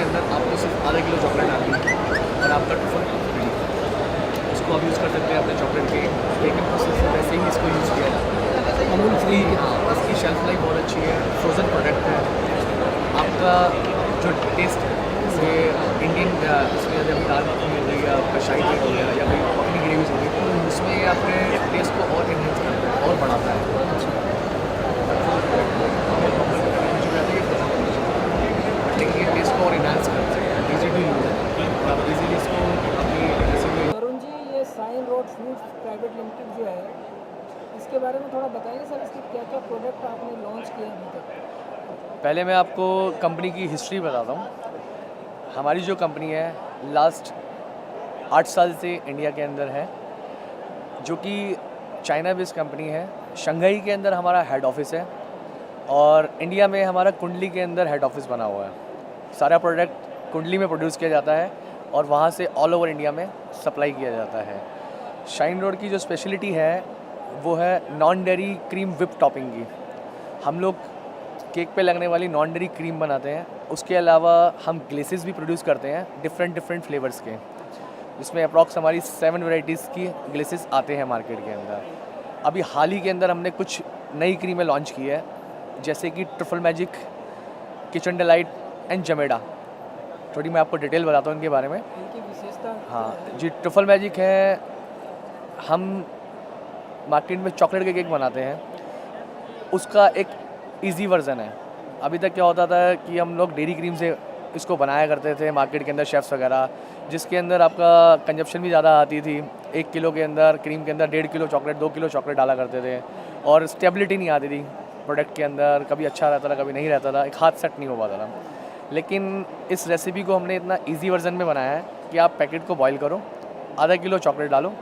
अंदर आपको सिर्फ आधा किलो चॉकलेट डालनी है और आपका ट्रफल रेडी। इसको आप यूज़ कर सकते हैं अपने चॉकलेट के बेकिंग प्रोसेस से, वैसे ही इसको यूज़ किया जाता है। अमूल फ्री, हाँ, इसकी शेल्फ लाइफ बहुत अच्छी है, फ्रोज़न प्रोडक्ट है। आपका जो टेस्ट है जैसे इंडियन इसमें जब दाल मखनी हो गई या आपका शाही पनीर हो गया या कोई मखनी ग्रेवीज हो गई, तो उसमें ये आपके टेस्ट को और इन्हेंस करता है और बढ़ाता है। लेकिन ये टेस्ट को और इन्हांस करता है, ईजी टू यूज़ है, आप इजीली इसको अपनी रेसिपी। वरुण जी, ये sign road foods private limited जो है, इसके बारे में थोड़ा बताएंगे सर, इसके क्या क्या प्रोडक्ट आपने लॉन्च किए अभी तक? पहले मैं आपको कंपनी की हिस्ट्री बताता हूँ। हमारी जो कंपनी है लास्ट 8 साल से इंडिया के अंदर है, जो कि चाइना बेस्ड कंपनी है। शंघाई के अंदर हमारा हेड ऑफिस है और इंडिया में हमारा कुंडली के अंदर हेड ऑफिस बना हुआ है। सारा प्रोडक्ट कुंडली में प्रोड्यूस किया जाता है और वहाँ से ऑल ओवर इंडिया में सप्लाई किया जाता है। शाइन रोड की जो स्पेशलिटी है वो है non dairy cream whip topping की। हम लोग केक पे लगने वाली नॉन डेयरी क्रीम बनाते हैं। उसके अलावा हम ग्लेसेस भी प्रोड्यूस करते हैं डिफरेंट फ्लेवर्स के, जिसमें अप्रॉक्स हमारी 7 वैरायटीज़ की ग्लेसेस आते हैं मार्केट के अंदर। अभी हाल ही के अंदर हमने कुछ नई क्रीमें लॉन्च की है, जैसे कि truffle magic, kitchen delight and जमेडा। थोड़ी मैं आपको डिटेल बताता हूँ इनके बारे में। इनकी विशेषता हाँ जी, ट्रफल मैजिक है, हम मार्केट में चॉकलेट के केक बनाते हैं, उसका एक इजी वर्जन है। अभी तक क्या होता था कि हम लोग डेयरी क्रीम से इसको बनाया करते थे मार्केट के अंदर, शेफ्स वगैरह, जिसके अंदर आपका कंजप्शन भी ज़्यादा आती थी। 1 किलो के अंदर क्रीम के अंदर 1.5 किलो चॉकलेट, 2 किलो चॉकलेट डाला करते थे और स्टेबिलिटी नहीं आती थी प्रोडक्ट के अंदर, कभी अच्छा रहता था कभी नहीं रहता था, एक हाथ सेट नहीं हो पाता था। लेकिन इस रेसिपी को हमने इतना ईजी वर्जन में बनाया है कि आप पैकेट को बॉईल करो, आधा किलो चॉकलेट डालो,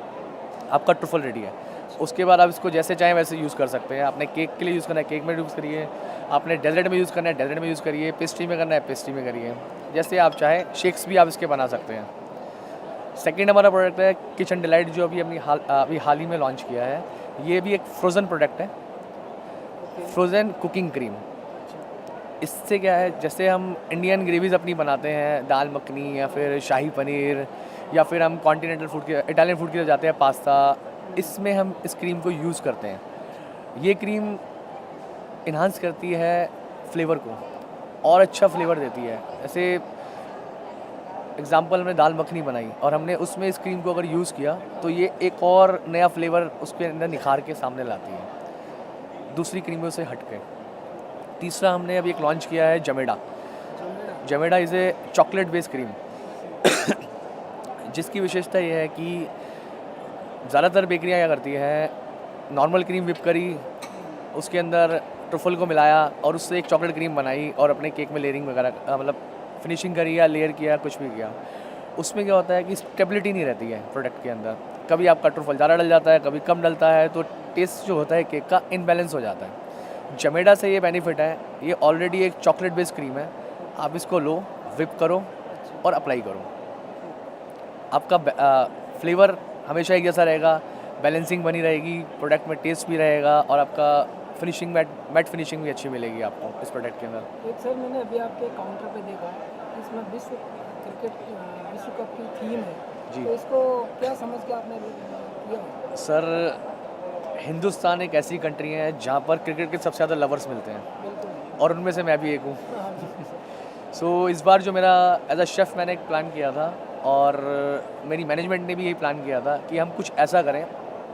आपका ट्रफल रेडी है। उसके बाद आप इसको जैसे चाहें वैसे यूज़ कर सकते हैं। आपने केक के लिए यूज़ करना है केक में यूज़ करिए, आपने डेजर्ट में यूज़ करना है डेजर्ट में यूज़ करिए, पेस्ट्री में करना है पेस्ट्री में करिए, जैसे आप चाहें। शेक्स भी आप इसके बना सकते हैं। सेकंड हमारा प्रोडक्ट है किचन डिलाइट, जो अभी हाल ही में लॉन्च किया है। ये भी एक फ्रोज़न प्रोडक्ट है, फ्रोज़न कुकिंग क्रीम। इससे क्या है, जैसे हम इंडियन ग्रेवीज़ अपनी बनाते हैं, दाल मखनी या फिर शाही पनीर, या फिर हम कॉन्टिनेंटल फूड के इटालियन फूड की तरफ जाते हैं, पास्ता, इसमें हम इस क्रीम को यूज़ करते हैं। ये क्रीम इन्हांस करती है फ्लेवर को और अच्छा फ्लेवर देती है। ऐसे एग्जांपल, हमने दाल मखनी बनाई और हमने उसमें इस क्रीम को अगर यूज़ किया तो ये एक और नया फ्लेवर उसके अंदर निखार के सामने लाती है दूसरी क्रीमों से हट के। तीसरा हमने अभी एक लॉन्च किया है जमेडा। जमेडा is a chocolate based cream जिसकी विशेषता ये है कि ज़्यादातर बेकरियाँ क्या करती हैं, नॉर्मल क्रीम विप करी, उसके अंदर ट्रफल को मिलाया और उससे एक चॉकलेट क्रीम बनाई और अपने केक में लेयरिंग वगैरह मतलब फिनिशिंग करी या लेयर किया, कुछ भी किया। उसमें क्या होता है कि स्टेबिलिटी नहीं रहती है प्रोडक्ट के अंदर। कभी आपका ट्रफल ज़्यादा डल जाता है, कभी कम डलता है, तो टेस्ट जो होता है केक का इनबैलेंस हो जाता है। जमेडा से ये बेनिफिट है, ये ऑलरेडी एक चॉकलेट बेस्ड क्रीम है, आप इसको लो, विप करो और अप्लाई करो, आपका फ्लेवर हमेशा एक जैसा रहेगा, बैलेंसिंग बनी रहेगी, प्रोडक्ट में टेस्ट भी रहेगा और आपका फिनिशिंग मैट फिनिशिंग भी अच्छी मिलेगी आपको इस प्रोडक्ट के अंदर। एक सर, मैंने अभी आपके काउंटर पे देखा, इसमें विश्व कप की थीम है जी। तो इसको क्या समझ के आपने किया? सर, हिंदुस्तान एक ऐसी कंट्री है जहाँ पर क्रिकेट के सबसे ज़्यादा लवर्स मिलते हैं बिल्कुल। और उनमें से मैं भी एक हूँ। हाँ जी। सो इस बार जो मेरा एज अ शेफ़ मैंने एक प्लान किया था और मेरी मैनेजमेंट ने भी यही प्लान किया था कि हम कुछ ऐसा करें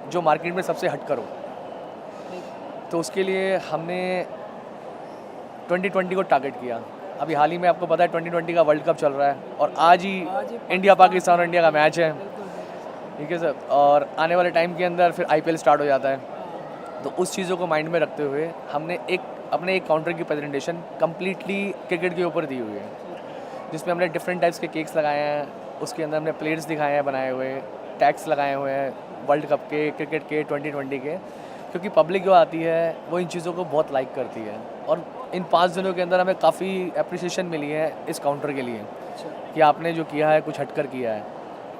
जो मार्केट में सबसे हट कर हो। तो उसके लिए हमने 2020 को टारगेट किया। अभी हाल ही में आपको पता है 2020 का वर्ल्ड कप चल रहा है और आज ही इंडिया पाकिस्तान और इंडिया का मैच है, ठीक है सर। और आने वाले टाइम के अंदर फिर IPL स्टार्ट हो जाता है। तो उस चीज़ों को माइंड में रखते हुए हमने अपने एक काउंटर की प्रेजेंटेशन कम्प्लीटली क्रिकेट के ऊपर दी हुई है, जिसमें हमने डिफरेंट टाइप्स के केक्स लगाए हैं, उसके अंदर हमने प्लेट्स दिखाए हैं बनाए हुए, टैग्स लगाए हुए हैं वर्ल्ड कप के, क्रिकेट के, 2020 के, क्योंकि पब्लिक जो आती है वो इन चीज़ों को बहुत लाइक करती है। और इन 5 दिनों के अंदर हमें काफ़ी अप्रिसिएशन मिली है इस काउंटर के लिए कि आपने जो किया है कुछ हटकर किया है,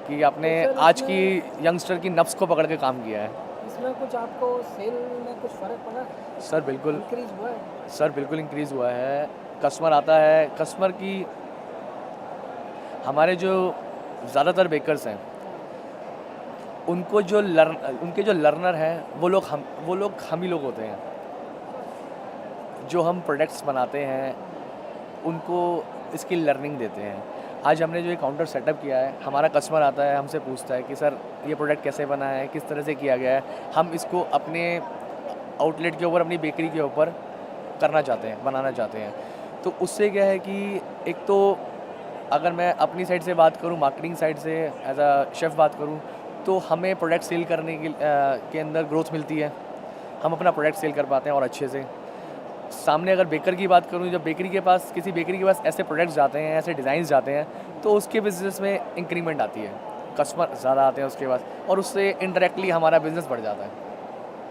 कि आपने आज की यंगस्टर की नफ्स को पकड़ के काम किया है। इसमें कुछ आपको सेल में कुछ फ़र्क पड़ा? सर बिल्कुल, इंक्रीज हुआ है? सर बिल्कुल इंक्रीज़ हुआ है। कस्टमर आता है, कस्टमर की हमारे जो ज़्यादातर बेकर्स हैं उनको उनके जो लर्नर हैं वो लोग हम ही लोग होते हैं। जो हम प्रोडक्ट्स बनाते हैं उनको इसकी लर्निंग देते हैं। आज हमने जो ये काउंटर सेटअप किया है, हमारा कस्टमर आता है हमसे पूछता है कि सर ये प्रोडक्ट कैसे बना है, किस तरह से किया गया है। हम इसको अपने आउटलेट के ऊपर, अपनी बेकरी के ऊपर करना चाहते हैं, बनाना चाहते हैं। तो उससे क्या है कि एक तो अगर मैं अपनी साइड से बात करूँ, मार्केटिंग साइड से एज अ शेफ़ बात करूँ, तो हमें प्रोडक्ट सेल करने के अंदर ग्रोथ मिलती है। हम अपना प्रोडक्ट सेल कर पाते हैं और अच्छे से। सामने अगर बेकर की बात करूँ, जब किसी बेकरी के पास ऐसे प्रोडक्ट्स जाते हैं, ऐसे डिज़ाइंस जाते हैं, तो उसके बिज़नेस में इंक्रीमेंट आती है, कस्टमर ज़्यादा आते हैं उसके पास, और उससे इनडायरेक्टली हमारा बिज़नेस बढ़ जाता है।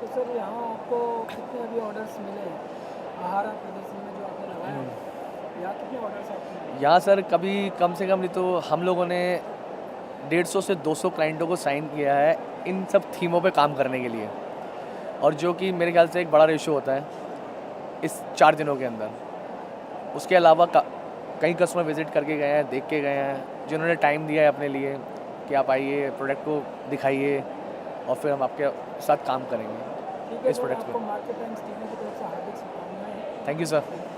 तो सर यहाँ आपको कितने अभी ऑर्डर्स मिले हैं आहारा प्रदर्शनी में जो आपने लगाया है, यहाँ कितने ऑर्डर्स आपको मिले? यहाँ सर कभी कम से कम नहीं तो हम लोगों ने 150 से 200 क्लाइंटों को साइन किया है इन सब थीमों पे काम करने के लिए, और जो कि मेरे ख्याल से एक बड़ा रेशो होता है इस 4 दिनों के अंदर। उसके अलावा कई कस्टमर विज़िट करके गए हैं, देख के गए हैं, जिन्होंने टाइम दिया है अपने लिए कि आप आइए, प्रोडक्ट को दिखाइए और फिर हम आपके साथ काम करेंगे ठीक है इस सर, प्रोडक्ट आपको पे। मार्केट टाइम्स टीवी की तरफ से हार्दिक शुभकामनाएं। Thank you sir.